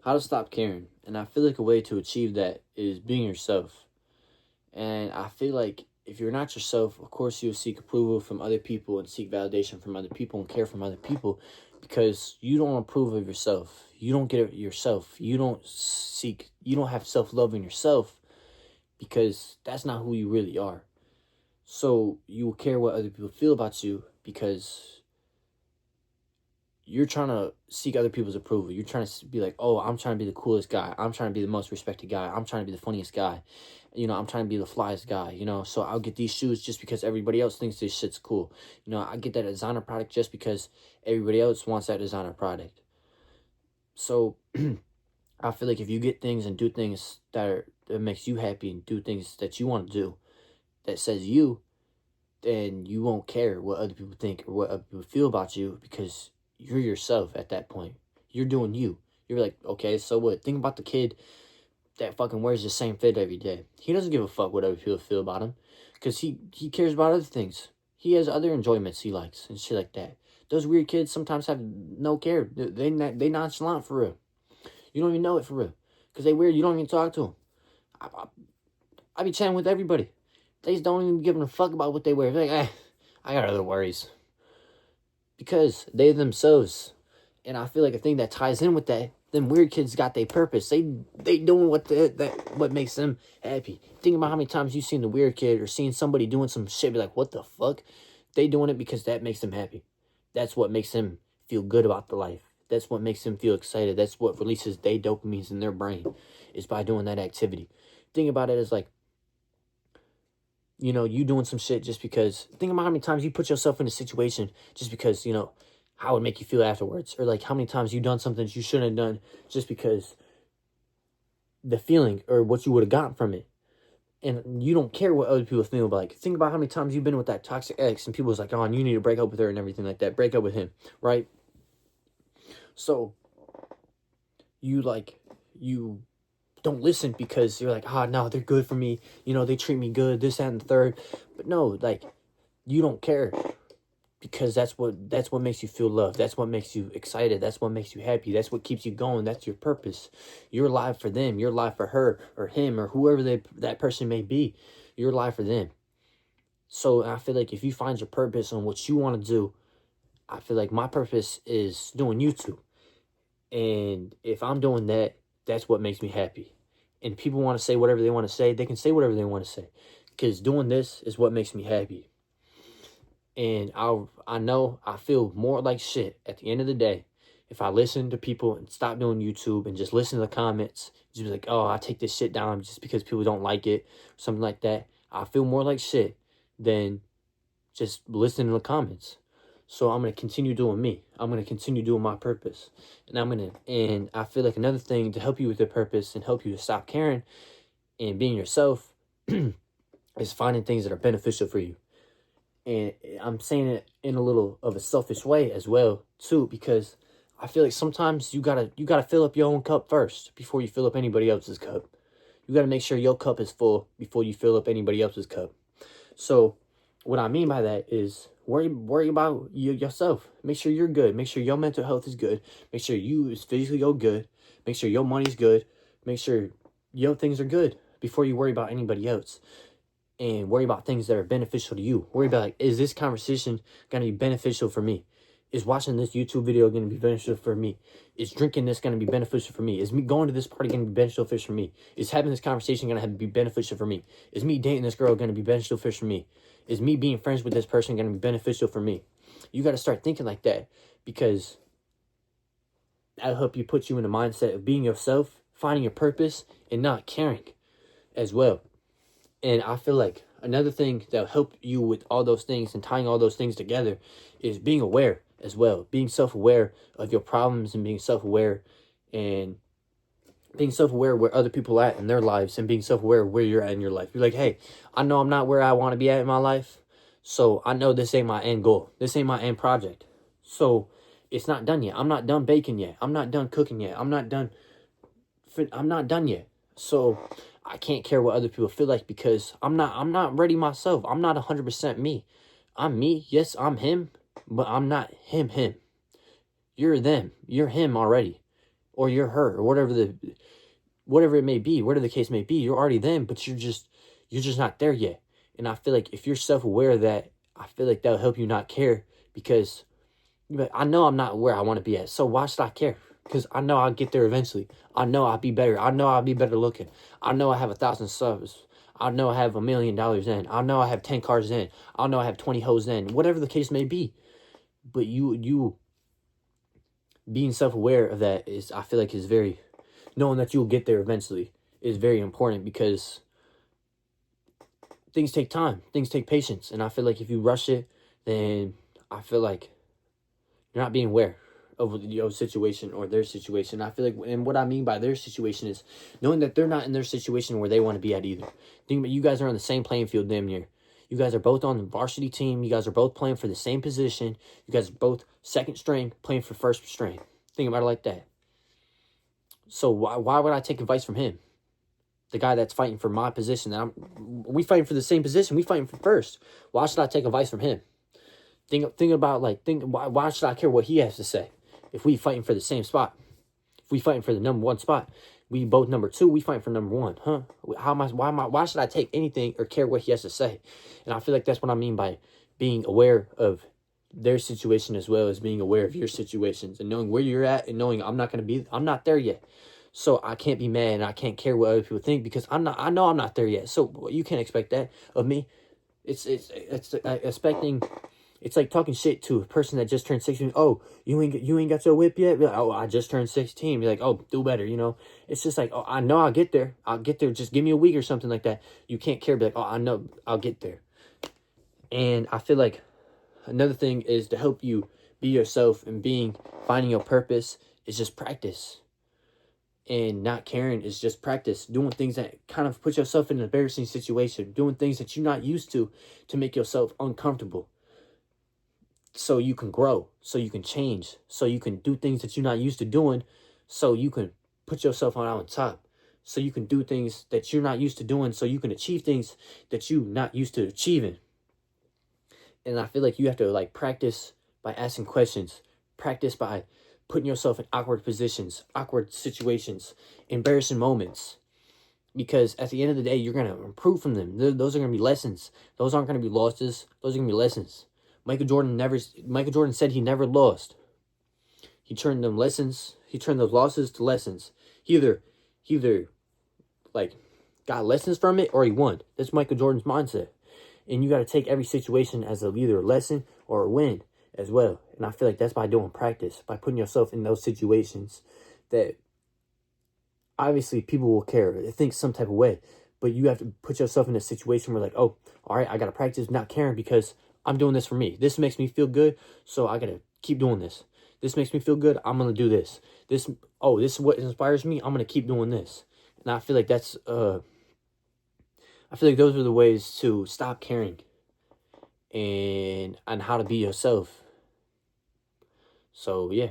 how to stop caring. And I feel like a way to achieve that is being yourself. And I feel like if you're not yourself, of course you'll seek approval from other people and seek validation from other people and care from other people because you don't approve of yourself. You don't get it yourself. You don't have self-love in yourself because that's not who you really are. So you will care what other people feel about you because you're trying to seek other people's approval. You're trying to be like, oh, I'm trying to be the coolest guy. I'm trying to be the most respected guy. I'm trying to be the funniest guy. I'm trying to be the flyest guy, so I'll get these shoes just because everybody else thinks this shit's cool. I get that designer product just because everybody else wants that designer product. So I feel like if you get things and do things that makes you happy and do things that you want to do, that says you, then you won't care what other people think or what other people feel about you because you're yourself at that point. You're doing you. You're like, okay, so what? Think about the kid that fucking wears the same fit every day. He doesn't give a fuck what other people feel about him because he cares about other things. He has other enjoyments he likes and shit like that. Those weird kids sometimes have no care. They nonchalant for real. You don't even know it for real because they weird. You don't even talk to them. I be chatting with everybody. They just don't even give a fuck about what they wear. They're like, I got other worries. Because they themselves. And I feel like a thing that ties in with that, them weird kids got their purpose. They doing what makes them happy. Think about how many times you've seen the weird kid or seen somebody doing some shit, be like, what the fuck? They doing it because that makes them happy. That's what makes them feel good about the life. That's what makes them feel excited. That's what releases their dopamines in their brain, is by doing that activity. Think about it as like, you doing some shit just because. Think about how many times you put yourself in a situation just because, how it would make you feel afterwards. Or like how many times you done something you shouldn't have done just because the feeling or what you would have gotten from it. And you don't care what other people feel about. Like, think about how many times you've been with that toxic ex and people was like, oh, you need to break up with her and everything like that. Break up with him, right? So, you don't listen because you're like, no, they're good for me. They treat me good, this, that, and the third. But no, like, you don't care because that's what makes you feel loved. That's what makes you excited. That's what makes you happy. That's what keeps you going. That's your purpose. You're alive for them. You're alive for her or him or whoever that person may be. You're alive for them. So I feel like if you find your purpose on what you want to do, I feel like my purpose is doing YouTube. And if I'm doing that, that's what makes me happy. And people want to say whatever they want to say. They can say whatever they want to say. Because doing this is what makes me happy. And I know I feel more like shit at the end of the day if I listen to people and stop doing YouTube and just listen to the comments. Just be like, oh, I take this shit down just because people don't like it. Or something like that. I feel more like shit than just listening to the comments. So I'm going to continue doing me. I'm going to continue doing my purpose. And I feel like another thing to help you with your purpose and help you to stop caring and being yourself is finding things that are beneficial for you. And I'm saying it in a little of a selfish way as well, too, because I feel like sometimes you gotta fill up your own cup first before you fill up anybody else's cup. You gotta make sure your cup is full before you fill up anybody else's cup. So what I mean by that is worry about yourself. Make sure you're good. Make sure your mental health is good. Make sure you is physically good. Make sure your money's good. Make sure your things are good before you worry about anybody else. And worry about things that are beneficial to you. Worry about, like, is this conversation going to be beneficial for me? Is watching this YouTube video going to be beneficial for me? Is drinking this going to be beneficial for me? Is me going to this party going to be beneficial for me? Is having this conversation going to be beneficial for me? Is me dating this girl going to be beneficial for me? Is me being friends with this person going to be beneficial for me? You got to start thinking like that because that'll help you put you in a mindset of being yourself, finding your purpose, and not caring as well. And I feel like another thing that'll help you with all those things and tying all those things together is being aware as well. Being self-aware of your problems and being self-aware where other people are at in their lives and being self-aware where you're at in your life. You're like, hey, I know I'm not where I want to be at in my life. So I know this ain't my end goal. This ain't my end project. So it's not done yet. I'm not done baking yet. I'm not done cooking yet. I'm not done yet. So I can't care what other people feel like because I'm not ready myself. I'm not 100% me. I'm me. Yes, I'm him, but I'm not him. You're them. You're him already. or you're hurt, or whatever it may be, whatever the case may be. You're already them, but you're just not there yet. And I feel like if you're self-aware of that, I feel like that'll help you not care, because I know I'm not where I want to be at. So why should I care? Because I know I'll get there eventually. I know I'll be better. I know I'll be better looking. I know I have 1,000 subs. I know I have $1 million in. I know I have 10 cars in. I know I have 20 hoes in. Whatever the case may be. But you being self-aware of that is, I feel like, is very, knowing that you'll get there eventually is very important, because things take time. Things take patience. And I feel like if you rush it, then I feel like you're not being aware of your situation or their situation. I feel like, and what I mean by their situation is knowing that they're not in their situation where they want to be at either. Think about, you guys are on the same playing field damn near. You guys are both on the varsity team. You guys are both playing for the same position. You guys are both second string playing for first string. Think about it like that. So why would I take advice from him? The guy that's fighting for my position. We fighting for the same position. We fighting for first. Why should I take advice from him? Think about, like, why should I care what he has to say? If we fighting for the same spot, if we fighting for the number 1 spot, we both number 2, we fighting for number 1, huh? Why should I take anything or care what he has to say? And I feel like that's what I mean by being aware of their situation, as well as being aware of your situations, and knowing where you're at, and knowing I'm not there yet. So I can't be mad, and I can't care what other people think, because I know I'm not there yet. So you can't expect that of me. It's expecting. It's like talking shit to a person that just turned 16. Oh, you ain't got your whip yet? Be like, oh, I just turned 16. Be like, oh, do better, you know? It's just like, oh, I know I'll get there. I'll get there. Just give me a week or something like that. You can't care. Be like, oh, I know I'll get there. And I feel like another thing is to help you be yourself, and finding your purpose is just practice. And not caring is just practice. Doing things that kind of put yourself in an embarrassing situation. Doing things that you're not used to make yourself uncomfortable. So you can grow, so you can change, so you can do things that you're not used to doing, so you can put yourself on top, so you can do things that you're not used to doing, so you can achieve things that you're not used to achieving. And I feel like you have to, like, practice by asking questions, practice by putting yourself in awkward positions, awkward situations, embarrassing moments, because at the end of the day, you're going to improve from them. Those are going to be lessons. Those aren't going to be losses. Those are going to be lessons. Michael Jordan said he never lost. He turned those losses to lessons. He either like got lessons from it, or he won. That's Michael Jordan's mindset. And you got to take every situation as either a lesson or a win as well. And I feel like that's by doing practice, by putting yourself in those situations that obviously people will care, they think some type of way. But you have to put yourself in a situation where, like, oh, all right, I got to practice not caring, because I'm doing this for me. This makes me feel good, so I got to keep doing this. This makes me feel good, I'm going to do this. This is what inspires me, I'm going to keep doing this. And I feel like I feel like those are the ways to stop caring and how to be yourself. So, yeah.